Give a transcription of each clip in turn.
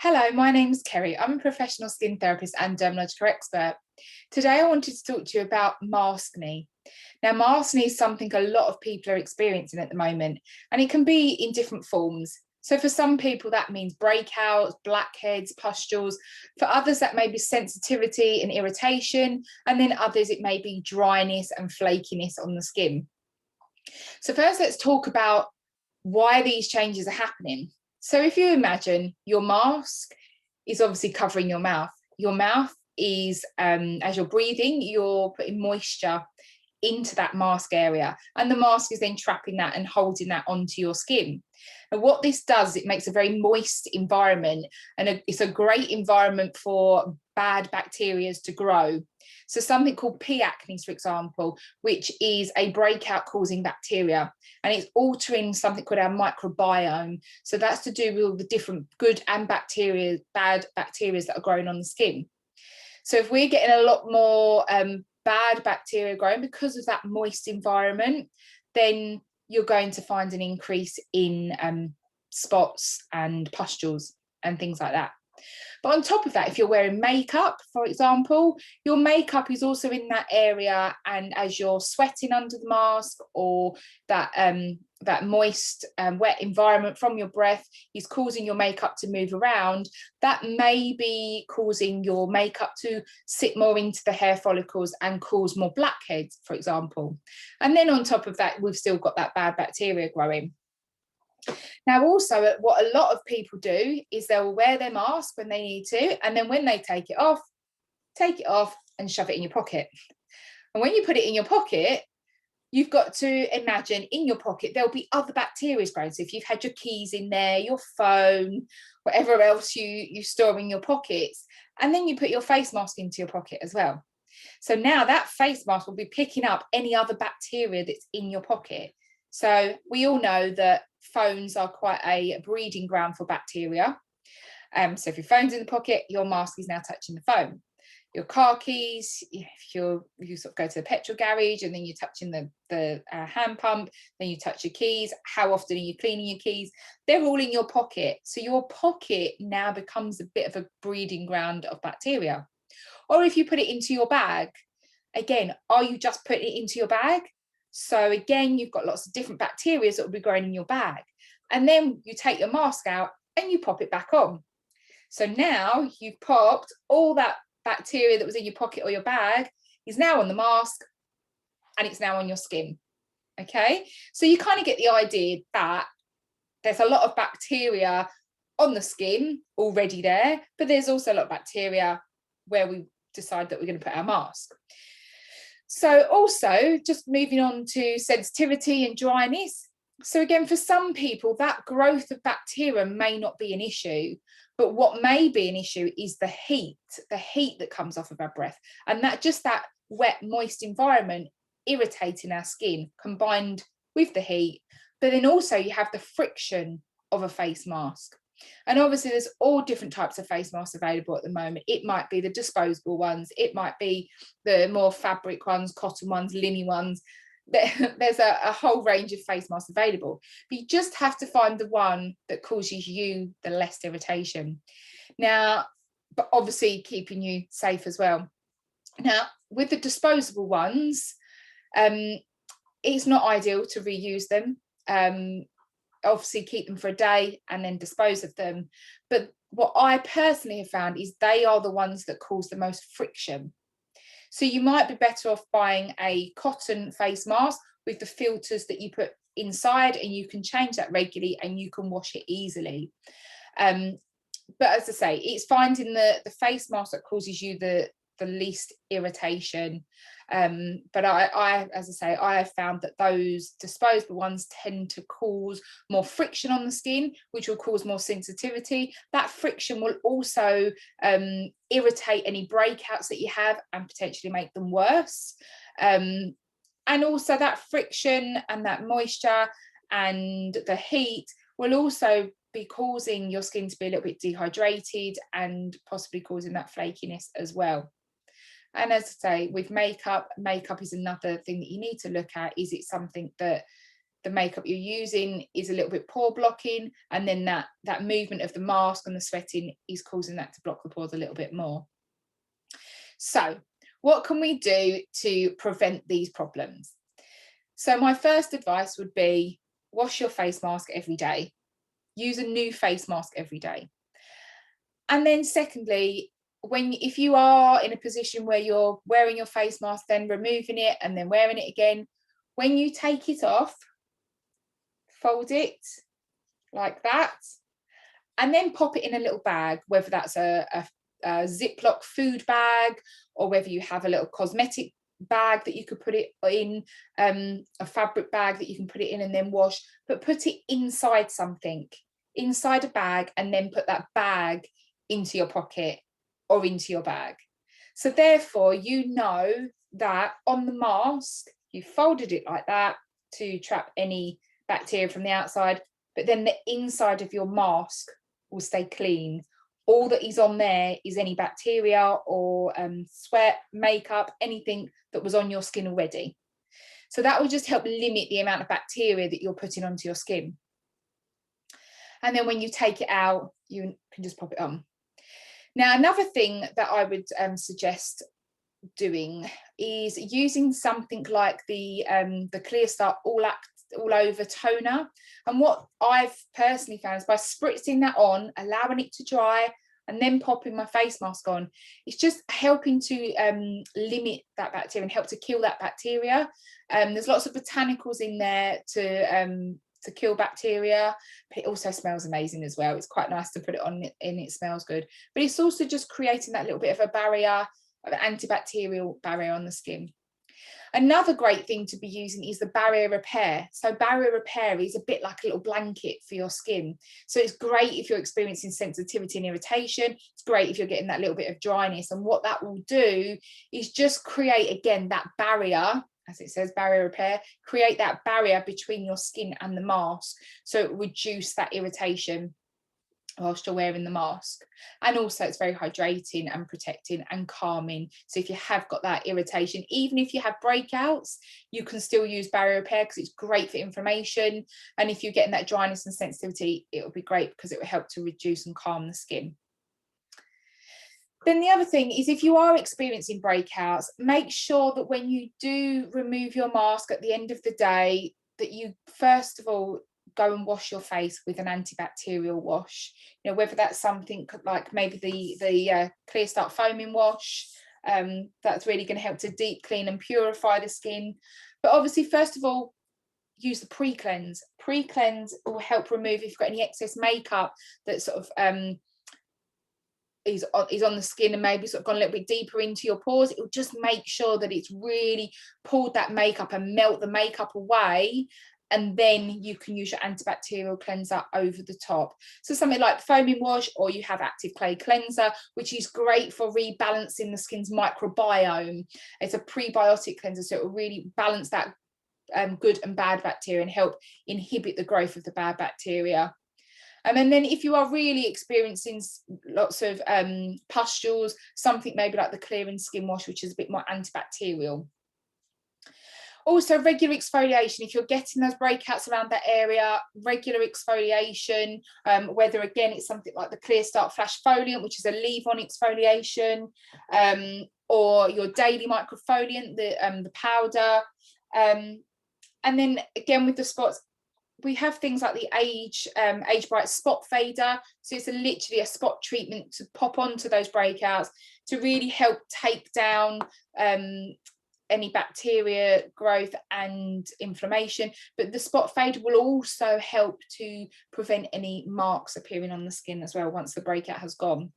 Hello, my name's Kerry. I'm a professional skin therapist and dermatological expert. Today I wanted to talk to you about maskne. Now, maskne is something a lot of people are experiencing at the moment, and it can be in different forms. So for some people that means breakouts, blackheads, pustules. For others that may be sensitivity and irritation, and then others it may be dryness and flakiness on the skin. So first let's talk about why these changes are happening. So if you imagine your mask is obviously covering your mouth. Your mouth is, as you're breathing, you're putting moisture into that mask area, and the mask is then trapping that and holding that onto your skin. And what this does, it makes a very moist environment, and it's a great environment for bad bacteria to grow. So something called P. acnes, for example, which is a breakout causing bacteria, and it's altering something called our microbiome. So that's to do with all the different good and bad bacteria that are growing on the skin. So if we're getting a lot more bad bacteria growing because of that moist environment, then you're going to find an increase in spots and pustules and things like that. But on top of that, if you're wearing makeup, for example, your makeup is also in that area, and as you're sweating under the mask, or that moist wet environment from your breath is causing your makeup to move around, that may be causing your makeup to sit more into the hair follicles and cause more blackheads, for example. And then on top of that, we've still got that bad bacteria growing. Now, also, what a lot of people do is they'll wear their mask when they need to, and then when they take it off and shove it in your pocket. And when you put it in your pocket, you've got to imagine in your pocket there'll be other bacteria growing. So if you've had your keys in there, your phone, whatever else you store in your pockets, and then you put your face mask into your pocket as well. So now that face mask will be picking up any other bacteria that's in your pocket. So we all know that phones are quite a breeding ground for bacteria. So if your phone's in the pocket, your mask is now touching the phone. Your car keys, if you sort of go to the petrol garage and then you're touching the hand pump, then you touch your keys. How often are you cleaning your keys? They're all in your pocket. So your pocket now becomes a bit of a breeding ground of bacteria. Or if you put it into your bag, again, are you just putting it into your bag? So again, you've got lots of different bacteria that will be growing in your bag. And then you take your mask out and you pop it back on. So now you've popped all that bacteria that was in your pocket or your bag is now on the mask, and it's now on your skin. Okay, so you kind of get the idea that there's a lot of bacteria on the skin already there, but there's also a lot of bacteria where we decide that we're going to put our mask. So also, just moving on to sensitivity and dryness. So again, for some people, that growth of bacteria may not be an issue, but what may be an issue is the heat that comes off of our breath, and that wet, moist environment irritating our skin combined with the heat. But then also you have the friction of a face mask. And obviously there's all different types of face masks available at the moment. It might be the disposable ones, it might be the more fabric ones, cotton ones, linen ones. There's a whole range of face masks available, but you just have to find the one that causes you the less irritation. Now, but obviously keeping you safe as well. Now, with the disposable ones, it's not ideal to reuse them. Obviously keep them for a day and then dispose of them. But what I personally have found is they are the ones that cause the most friction. So you might be better off buying a cotton face mask with the filters that you put inside, and you can change that regularly and you can wash it easily. But as I say, it's finding the face mask that causes you the least irritation. But I, as I say, I have found that those disposable ones tend to cause more friction on the skin, which will cause more sensitivity. That friction will also irritate any breakouts that you have and potentially make them worse. And also that friction and that moisture and the heat will also be causing your skin to be a little bit dehydrated and possibly causing that flakiness as well. And as I say, with makeup is another thing that you need to look at. Is it something that the makeup you're using is a little bit pore blocking, and then that movement of the mask and the sweating is causing that to block the pores a little bit more. So what can we do to prevent these problems? So my first advice would be wash your face mask every day. Use a new face mask every day. And then secondly, if you are in a position where you're wearing your face mask, then removing it and then wearing it again, when you take it off, fold it like that, and then pop it in a little bag, whether that's a Ziploc food bag, or whether you have a little cosmetic bag that you could put it in, a fabric bag that you can put it in and then wash, but put it inside something, inside a bag, and then put that bag into your pocket or into your bag. So therefore, you know that on the mask, you folded it like that to trap any bacteria from the outside, but then the inside of your mask will stay clean. All that is on there is any bacteria or sweat, makeup, anything that was on your skin already. So that will just help limit the amount of bacteria that you're putting onto your skin. And then when you take it out, you can just pop it on. Now, another thing that I would suggest doing is using something like the Clear All Over toner. And what I've personally found is by spritzing that on, allowing it to dry, and then popping my face mask on, it's just helping to limit that bacteria and help to kill that bacteria. There's lots of botanicals in there to kill bacteria, but it also smells amazing as well. It's quite nice to put it on and it smells good, but it's also just creating that little bit of a barrier, an antibacterial barrier on the skin. Another great thing to be using is the barrier repair. So barrier repair is a bit like a little blanket for your skin. So it's great if you're experiencing sensitivity and irritation. It's great if you're getting that little bit of dryness. And what that will do is just create, again, that barrier, as it says, barrier repair, create that barrier between your skin and the mask. So it will reduce that irritation whilst you're wearing the mask. And also it's very hydrating and protecting and calming. So if you have got that irritation, even if you have breakouts, you can still use barrier repair because it's great for inflammation. And if you're getting that dryness and sensitivity, it will be great because it will help to reduce and calm the skin. Then the other thing is, if you are experiencing breakouts, make sure that when you do remove your mask at the end of the day, that you first of all go and wash your face with an antibacterial wash. You know, whether that's something like maybe the Clear Start foaming wash, that's really going to help to deep clean and purify the skin. But obviously, first of all, use the pre-cleanse. Pre-cleanse will help remove if you've got any excess makeup that sort of is on the skin and maybe sort of gone a little bit deeper into your pores. It will just make sure that it's really pulled that makeup and melt the makeup away, and then you can use your antibacterial cleanser over the top. So something like foaming wash, or you have active clay cleanser, which is great for rebalancing the skin's microbiome. It's a prebiotic cleanser, so it will really balance that good and bad bacteria and help inhibit the growth of the bad bacteria. And then if you are really experiencing lots of pustules, something maybe like the Clearing Skin Wash, which is a bit more antibacterial. Also, regular exfoliation. If you're getting those breakouts around that area, regular exfoliation, whether again it's something like the Clear Start Flash Foliant, which is a leave-on exfoliation, or your daily microfoliant, the powder. And then again with the spots, we have things like the Age Bright Spot Fader. So it's literally a spot treatment to pop onto those breakouts to really help take down any bacteria growth and inflammation. But the spot fader will also help to prevent any marks appearing on the skin as well once the breakout has gone.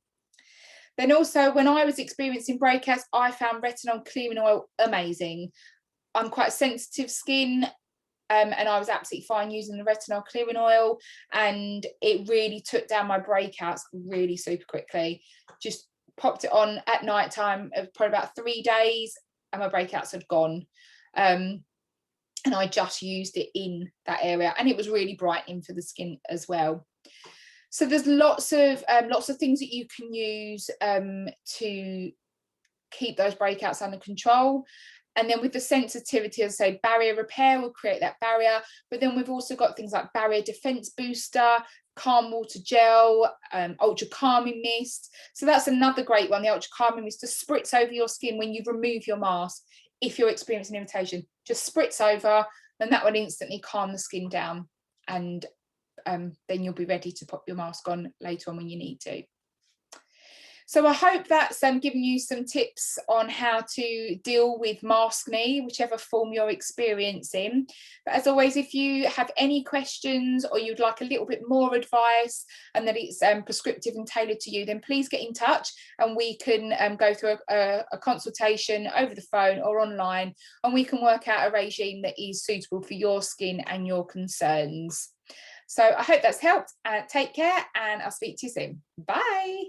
Then also, when I was experiencing breakouts, I found retinol clearing oil amazing. I'm quite sensitive skin, and I was absolutely fine using the retinol clearing oil, and it really took down my breakouts really super quickly. Just popped it on at night time, probably about 3 days, and my breakouts had gone. And I just used it in that area, and it was really brightening for the skin as well. So there's lots of things that you can use to keep those breakouts under control. And then with the sensitivity, as I say, barrier repair will create that barrier. But then we've also got things like barrier defense booster, calm water gel, ultra calming mist. So that's another great one, the ultra calming mist, to spritz over your skin when you remove your mask. If you're experiencing irritation, just spritz over, and that will instantly calm the skin down. And then you'll be ready to pop your mask on later on when you need to. So I hope that's given you some tips on how to deal with maskne, whichever form you're experiencing. But as always, if you have any questions or you'd like a little bit more advice and that it's prescriptive and tailored to you, then please get in touch and we can go through a consultation over the phone or online, and we can work out a regime that is suitable for your skin and your concerns. So I hope that's helped. Take care, and I'll speak to you soon. Bye.